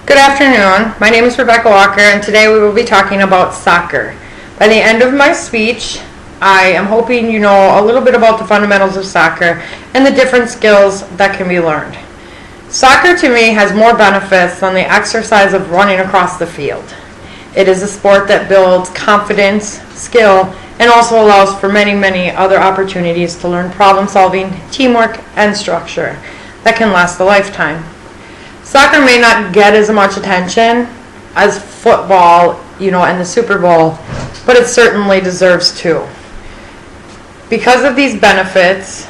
Good afternoon. My name is Rebecca Walker, and today we will be talking about soccer. By the end of my speech, I am hoping you know a little bit about the fundamentals of soccer and the different skills that can be learned. Soccer to me has more benefits than the exercise of running across the field. It is a sport that builds confidence, skill, and also allows for many other opportunities to learn problem solving, teamwork, and structure that can last a lifetime. Soccer may not get as much attention as football, and the Super Bowl, but it certainly deserves to. Because of these benefits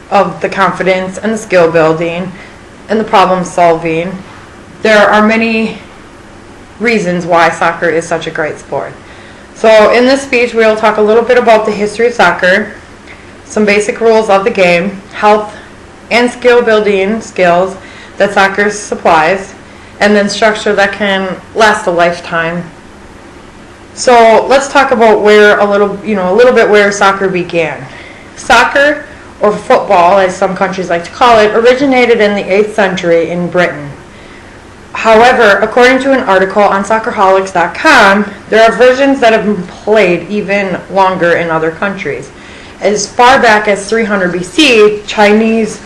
of the confidence and the skill building and the problem solving, there are many reasons why soccer is such a great sport. So in this speech, we will talk a little bit about the history of soccer, some basic rules of the game, health and skill building skills that soccer supplies, and then structure that can last a lifetime. So let's talk about a little bit where soccer began. Soccer, or football as some countries like to call it, originated in the 8th century in Britain. However, according to an article on soccerholics.com, there are versions that have been played even longer in other countries. As far back as 300 BC,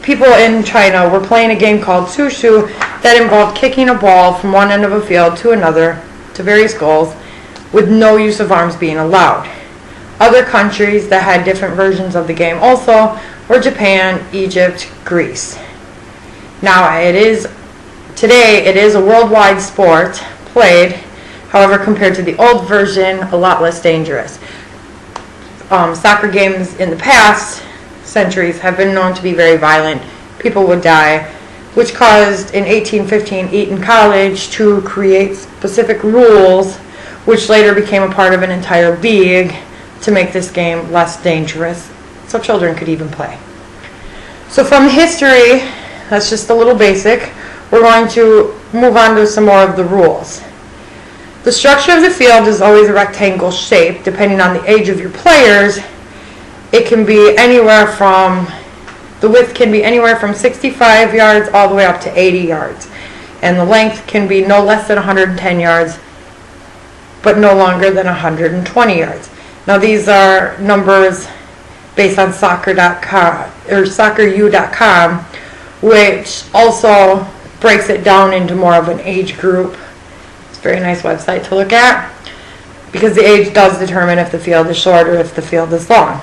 people in China were playing a game called Sushu that involved kicking a ball from one end of a field to another to various goals with no use of arms being allowed. Other countries that had different versions of the game also were Japan, Egypt, Greece. Now today it is a worldwide sport played, however compared to the old version, a lot less dangerous. Soccer games in the past centuries have been known to be very violent. People would die, which caused in 1815 Eton College to create specific rules which later became a part of an entire league to make this game less dangerous so children could even play. So from history, that's just a little basic, we're going to move on to some more of the rules. The structure of the field is always a rectangle shape. Depending on the age of your players, it can be the width can be anywhere from 65 yards all the way up to 80 yards. And the length can be no less than 110 yards, but no longer than 120 yards. Now these are numbers based on soccer.com or socceru.com, which also breaks it down into more of an age group. It's a very nice website to look at because the age does determine if the field is short or if the field is long.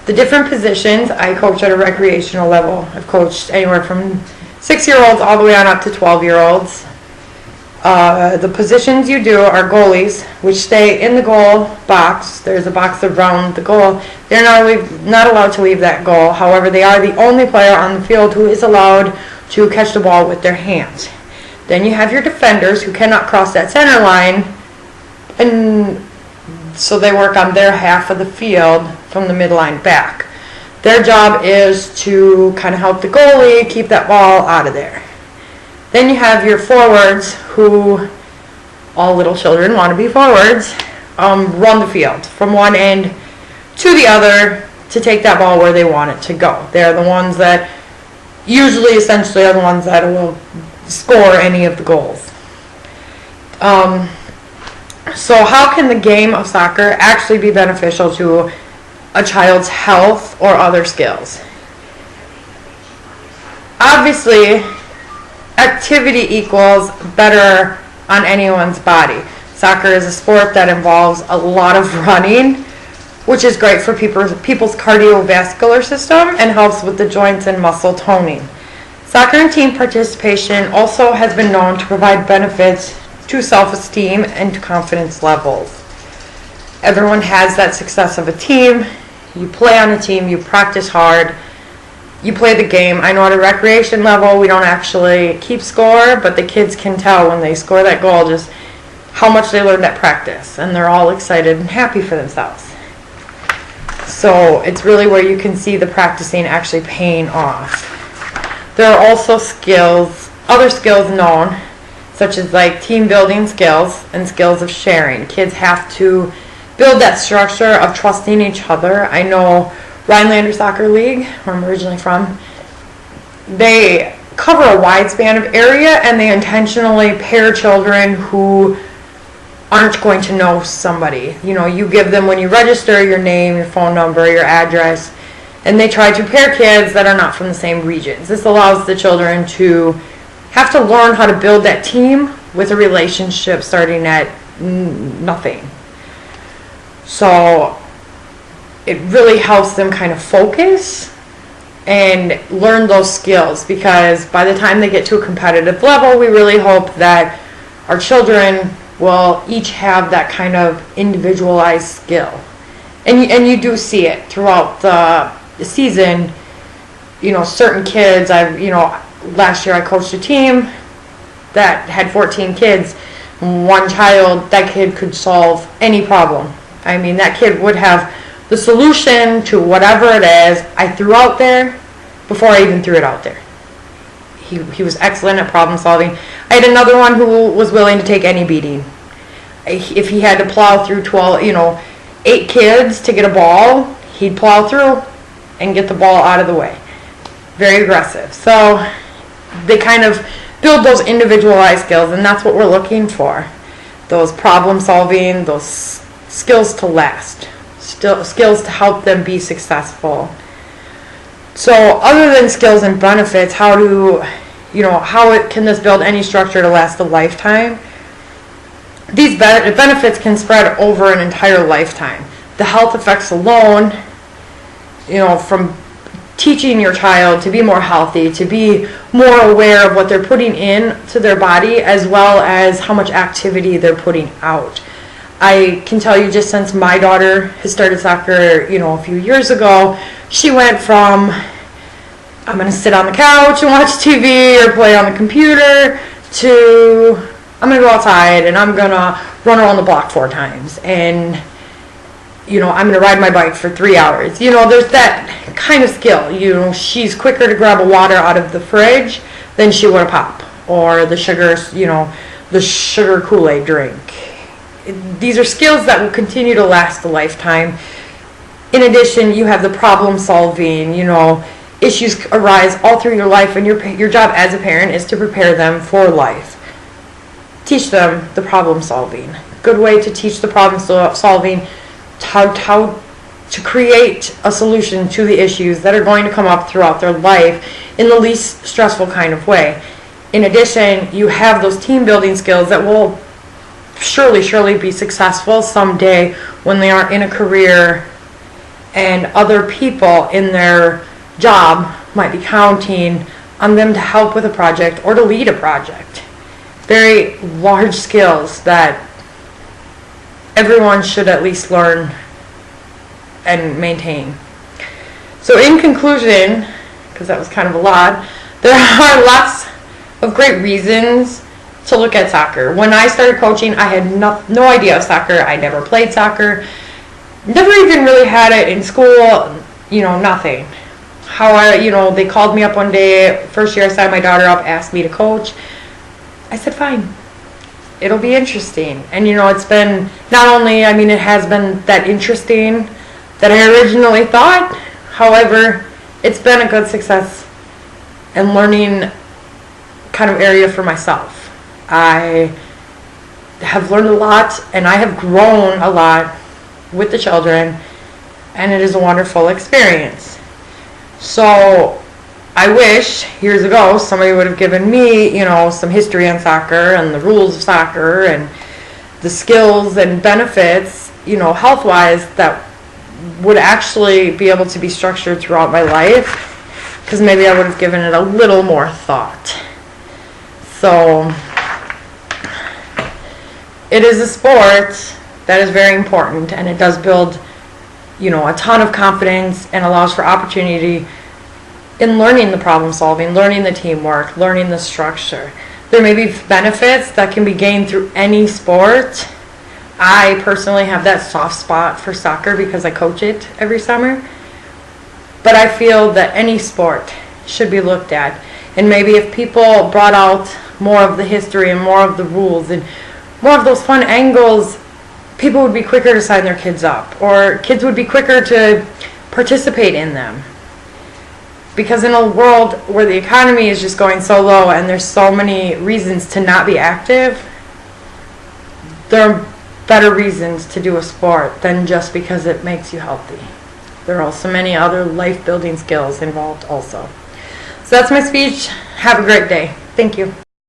The different positions, I coach at a recreational level. I've coached anywhere from 6-year-olds all the way on up to 12-year-olds. The positions you do are goalies, which stay in the goal box. There's a box around the goal. They're not allowed to leave that goal. However, they are the only player on the field who is allowed to catch the ball with their hands. Then you have your defenders who cannot cross that center line, and so they work on their half of the field from the midline back. Their job is to kind of help the goalie keep that ball out of there. Then you have your forwards, who all little children want to be forwards, run the field from one end to the other to take that ball where they want it to go. They're the ones that essentially are the ones that will score any of the goals. So how can the game of soccer actually be beneficial to a child's health or other skills? Obviously, activity equals better on anyone's body. Soccer is a sport that involves a lot of running, which is great for people's cardiovascular system and helps with the joints and muscle toning. Soccer and team participation also has been known to provide benefits to self-esteem and to confidence levels. Everyone has that success of a team. You play on a team, you practice hard, you play the game. I know at a recreation level we don't actually keep score, but the kids can tell when they score that goal just how much they learned at practice, and they're all excited and happy for themselves. So it's really where you can see the practicing actually paying off. There are also other skills known, such as like team building skills and skills of sharing. Kids have to build that structure of trusting each other. I know Rhinelander Soccer League, where I'm originally from, they cover a wide span of area, and they intentionally pair children who aren't going to know somebody. You know, you give them, when you register, your name, your phone number, your address, and they try to pair kids that are not from the same regions. This allows the children to have to learn how to build that team with a relationship starting at nothing. So it really helps them kind of focus and learn those skills, because by the time they get to a competitive level, we really hope that our children will each have that kind of individualized skill. And you do see it throughout the season. You know, certain kids, last year I coached a team that had 14 kids. One child, that kid could solve any problem. I mean, that kid would have the solution to whatever it is I threw out there before I even threw it out there. He was excellent at problem solving. I had another one who was willing to take any beating. If he had to plow through 8 kids to get a ball, he'd plow through and get the ball out of the way. Very aggressive. So they kind of build those individualized skills, and that's what we're looking for. Those problem solving, those skills to last, skills to help them be successful. So other than skills and benefits, how can this build any structure to last a lifetime? These benefits can spread over an entire lifetime. The health effects alone, from teaching your child to be more healthy, to be more aware of what they're putting into their body, as well as how much activity they're putting out. I can tell you, just since my daughter has started soccer, a few years ago, she went from, I'm going to sit on the couch and watch TV or play on the computer, to I'm going to go outside and I'm going to run around the block 4 times. And, I'm going to ride my bike for 3 hours. There's that kind of skill. She's quicker to grab a water out of the fridge than she would a pop. Or the sugar, the sugar Kool-Aid drink. These are skills that will continue to last a lifetime. In addition, you have the problem solving, issues arise all through your life, and your job as a parent is to prepare them for life. Teach them the problem solving. Good way to teach the problem solving, how to create a solution to the issues that are going to come up throughout their life in the least stressful kind of way. In addition, you have those team building skills that will surely be successful someday when they are in a career and other people in their job might be counting on them to help with a project or to lead a project. Very large skills that everyone should at least learn and maintain. So in conclusion, because that was kind of a lot, there are lots of great reasons to look at soccer. When I started coaching, I had no idea of soccer. I never played soccer. Never even really had it in school, nothing. However, they called me up one day, first year I signed my daughter up, asked me to coach. I said, fine. It'll be interesting. And, it's been, it has been that interesting that I originally thought. However, it's been a good success and learning kind of area for myself. I have learned a lot, and I have grown a lot with the children, and it is a wonderful experience. So I wish years ago somebody would have given me, some history on soccer and the rules of soccer and the skills and benefits, health-wise, that would actually be able to be structured throughout my life, because maybe I would have given it a little more thought. So it is a sport that is very important, and it does build, a ton of confidence and allows for opportunity in learning the problem solving, learning the teamwork, learning the structure. There may be benefits that can be gained through any sport. I personally have that soft spot for soccer because I coach it every summer. But I feel that any sport should be looked at. And maybe if people brought out more of the history and more of the rules and more of those fun angles, people would be quicker to sign their kids up, or kids would be quicker to participate in them. Because in a world where the economy is just going so low and there's so many reasons to not be active, there are better reasons to do a sport than just because it makes you healthy. There are also many other life-building skills involved also. So that's my speech. Have a great day. Thank you.